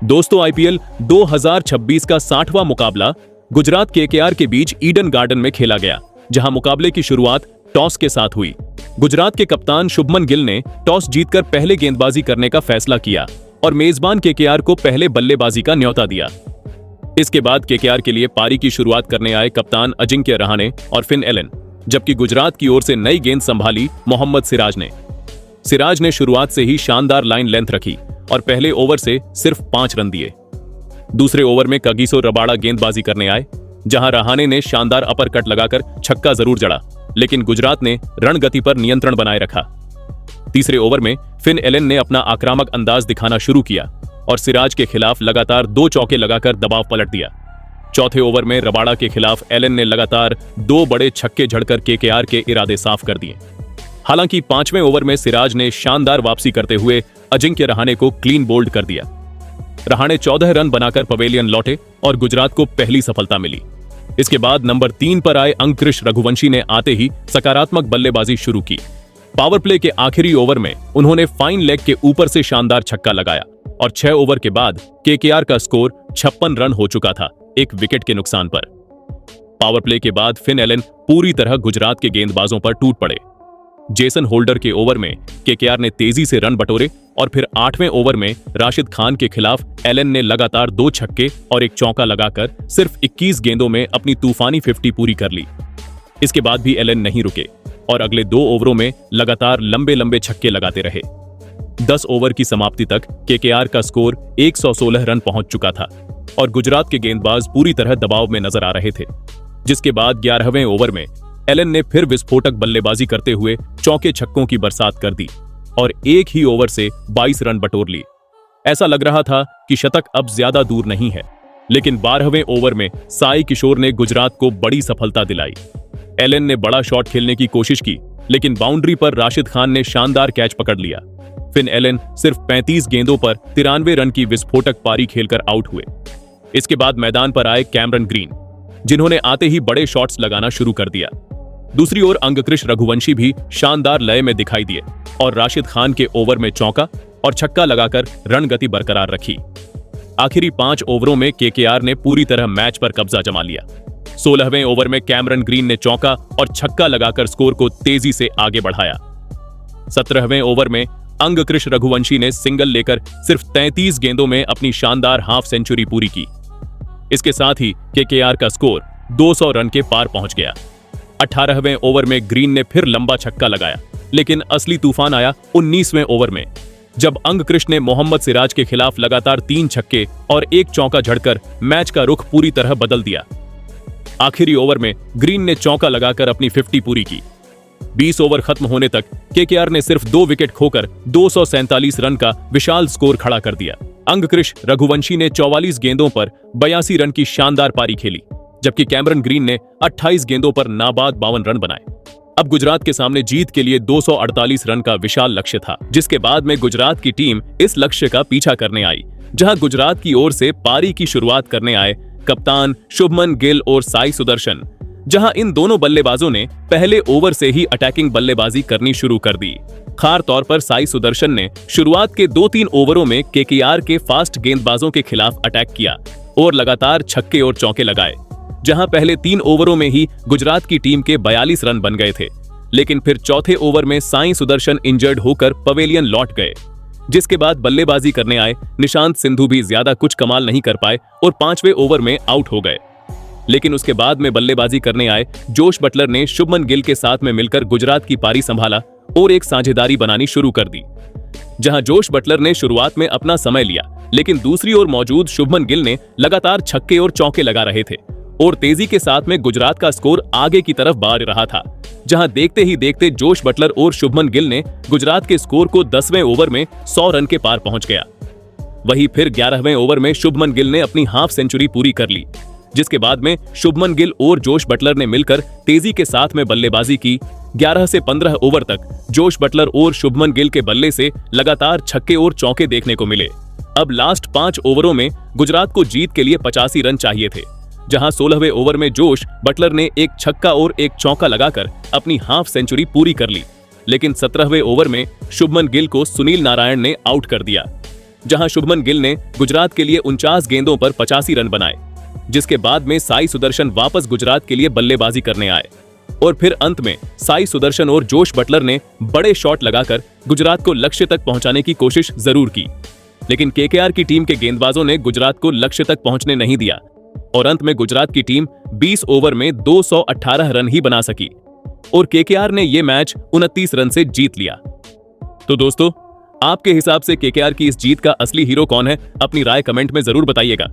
दोस्तों, आईपीएल 2026 का 60वां मुकाबला गुजरात केकेआर के बीच ईडन गार्डन में खेला गया, जहां मुकाबले की शुरुआत टॉस के साथ हुई। गुजरात के कप्तान शुभमन गिल ने टॉस जीतकर पहले गेंदबाजी करने का फैसला किया और मेजबान केकेआर को पहले बल्लेबाजी का न्योता दिया। इसके बाद केकेआर के लिए पारी की शुरुआत करने आए कप्तान अजिंक्य रहाणे और फिन एलन, जबकि गुजरात की ओर से नई गेंद संभाली मोहम्मद सिराज ने। सिराज ने शुरुआत से ही शानदार लाइन लेंथ रखी और पहले ओवर से सिर्फ 5 रन दिए। दूसरे ओवर में कगिसो रबाड़ा गेंदबाजी करने आए, जहां रहाणे ने शानदार अपर कट लगाकर छक्का जरूर जड़ा, लेकिन गुजरात ने रणगति पर नियंत्रण बनाए रखा। तीसरे ओवर में फिन एलन ने अपना आक्रामक अंदाज दिखाना शुरू किया और सिराज के खिलाफ लगातार 2 चौके लगाकर दबाव पलट दिया। चौथे ओवर में रबाड़ा के खिलाफ एलन ने लगातार 2 बड़े छक्के जड़कर केकेआर के इरादे साफ कर दिए। हालांकि 5वें ओवर में सिराज ने शानदार वापसी करते हुए अजिंक्य रहाणे को क्लीन बोल्ड कर दिया। रहाणे 14 रन बनाकर पवेलियन लौटे और गुजरात को पहली सफलता मिली। इसके बाद नंबर 3 पर आए अंकुरिश रघुवंशी ने आते ही सकारात्मक बल्लेबाजी शुरू की। पावर प्ले के आखिरी ओवर में उन्होंने फाइन लेग के ऊपर से शानदार छक्का लगाया और 6 ओवर के बाद केकेआर का स्कोर 56 रन हो चुका था, 1 विकेट के नुकसान पर। पावर प्ले के बाद फिन एलन पूरी तरह गुजरात के गेंदबाजों पर टूट पड़े। जेसन होल्डर के ओवर में केकेआर ने तेजी से रन बटोरे और फिर 8वें ओवर में राशिद खान के खिलाफ एलन ने लगातार 2 छक्के और 1 चौका लगाकर सिर्फ 21 गेंदों में अपनी तूफानी 50 पूरी कर ली। इसके बाद भी एलन नहीं रुके और अगले 2 ओवरों में लगातार लंबे लंबे छक्के लगाते रहे। 10 ओवर की समाप्ति तक केकेआर का स्कोर 116 रन पहुंच चुका था और गुजरात के गेंदबाज पूरी तरह दबाव में नजर आ रहे थे। जिसके बाद 11वें ओवर में एलन ने फिर विस्फोटक बल्लेबाजी करते हुए चौके छक्कों की बरसात कर दी और एक ही ओवर से 22 रन बटोर लिए। ऐसा लग रहा था कि शतक अब ज्यादा दूर नहीं है, लेकिन 12वें ओवर में साई किशोर ने गुजरात को बड़ी सफलता दिलाई। एलन ने बड़ा शॉट खेलने की कोशिश की, लेकिन बाउंड्री पर राशिद खान ने शानदार कैच पकड़ लिया। फिन एलन सिर्फ 35 गेंदों पर 93 रन की विस्फोटक पारी खेलकर आउट हुए। इसके बाद मैदान पर आए कैमरन ग्रीन, जिन्होंने आते ही बड़े शॉट्स लगाना शुरू कर दिया। दूसरी ओर अंकुरिश रघुवंशी भी शानदार लय में दिखाई दिए और राशिद खान के ओवर में चौका और छक्का लगाकर रणगति बरकरार रखी। आखिरी 5 ओवरों में केकेआर ने पूरी तरह मैच पर कब्जा जमा लिया। 16वें ओवर में कैमरन ग्रीन ने चौका और छक्का लगाकर स्कोर को तेजी से आगे बढ़ाया। 17वें ओवर में अंकुरिश रघुवंशी ने सिंगल लेकर सिर्फ 33 गेंदों में अपनी शानदार हाफ सेंचुरी पूरी की। इसके साथ ही केकेआर का स्कोर 200 रन के पार पहुंच गया। 18वें ओवर में ग्रीन ने फिर लंबा छक्का लगाया, लेकिन असली तूफान आया 19वें ओवर में, जब अंकुरिश ने मोहम्मद सिराज के खिलाफ लगातार 3 छक्के और 1 चौका झड़कर मैच का रुख पूरी तरह बदल दिया। आखिरी ओवर में ग्रीन ने चौका लगाकर अपनी 50 पूरी की। 20 ओवर खत्म होने तक केकेआर ने सिर्फ 2 विकेट खोकर 247 रन का विशाल स्कोर खड़ा कर दिया। अंकुरिश रघुवंशी ने 44 गेंदों पर 82 रन की शानदार पारी खेली, जबकि कैमरन ग्रीन ने 28 गेंदों पर नाबाद 52 रन बनाए। अब गुजरात के सामने जीत के लिए 248 रन का विशाल लक्ष्य था, जिसके बाद में गुजरात की टीम इस लक्ष्य का पीछा करने आई, जहां गुजरात की ओर से पारी की शुरुआत करने आए कप्तान शुभमन गिल और साई सुदर्शन, जहां इन दोनों बल्लेबाजों ने पहले ओवर से ही अटैकिंग बल्लेबाजी करनी शुरू कर दी। खास तौर पर साई सुदर्शन ने शुरुआत के 2-3 ओवरों में केकेआर के फास्ट गेंदबाजों के खिलाफ अटैक किया और लगातार छक्के और चौके लगाए, जहां पहले 3 ओवरों में ही गुजरात की टीम के 42 रन बन गए थे। लेकिन फिर चौथे ओवर में साई सुदर्शन इंजर्ड होकर पवेलियन लौट गए, जिसके बाद बल्लेबाजी करने आए निशांत सिंधु भी ज्यादा कुछ कमाल नहीं कर पाए और 5वें ओवर में आउट हो गए। लेकिन उसके बाद में बल्लेबाजी करने आए जोश बटलर ने शुभमन गिल के साथ में मिलकर गुजरात की पारी संभाला और एक साझेदारी बनानी शुरू कर दी। जहां जोश बटलर ने शुरुआत में अपना समय लिया, लेकिन दूसरी ओर मौजूद शुभमन गिल ने लगातार छक्के और चौके लगा रहे थे और तेजी के साथ में गुजरात का स्कोर आगे की तरफ बढ़ रहा था, जहां देखते ही देखते जोश बटलर और शुभमन गिल ने गुजरात के स्कोर को 10वें ओवर में 100 रन के पार पहुंच गया। वहीं फिर 11वें ओवर में शुभमन गिल ने अपनी हाफ सेंचुरी पूरी कर ली, जिसके बाद में शुभमन गिल और जोश बटलर ने मिलकर तेजी के साथ में बल्लेबाजी की। 11 से 15 ओवर तक जोश बटलर और शुभमन गिल के बल्ले से लगातार छक्के और चौके देखने को मिले। अब लास्ट 5 ओवरों में गुजरात को जीत के लिए 85 रन चाहिए थे, जहां 16वें ओवर में जोश बटलर ने 1 छक्का और 1 चौका लगाकर अपनी हाफ सेंचुरी पूरी कर ली। लेकिन 17वें ओवर में शुभमन गिल को सुनील नारायण ने आउट कर दिया। जहां शुभमन गिल ने गुजरात के लिए 49 गेंदों पर 85 रन बनाए, जिसके बाद में साई सुदर्शन वापस गुजरात के लिए बल्लेबाजी करने आए और फिर अंत में साई सुदर्शन और जोश बटलर ने बड़े शॉट लगाकर गुजरात को लक्ष्य तक पहुंचाने की कोशिश जरूर की, लेकिन केकेआर की टीम के गेंदबाजों ने गुजरात को लक्ष्य तक पहुंचने नहीं दिया और अंत में गुजरात की टीम 20 ओवर में 218 रन ही बना सकी और केकेआर ने यह मैच 29 रन से जीत लिया। तो दोस्तों, आपके हिसाब से केकेआर की इस जीत का असली हीरो कौन है? अपनी राय कमेंट में जरूर बताइएगा।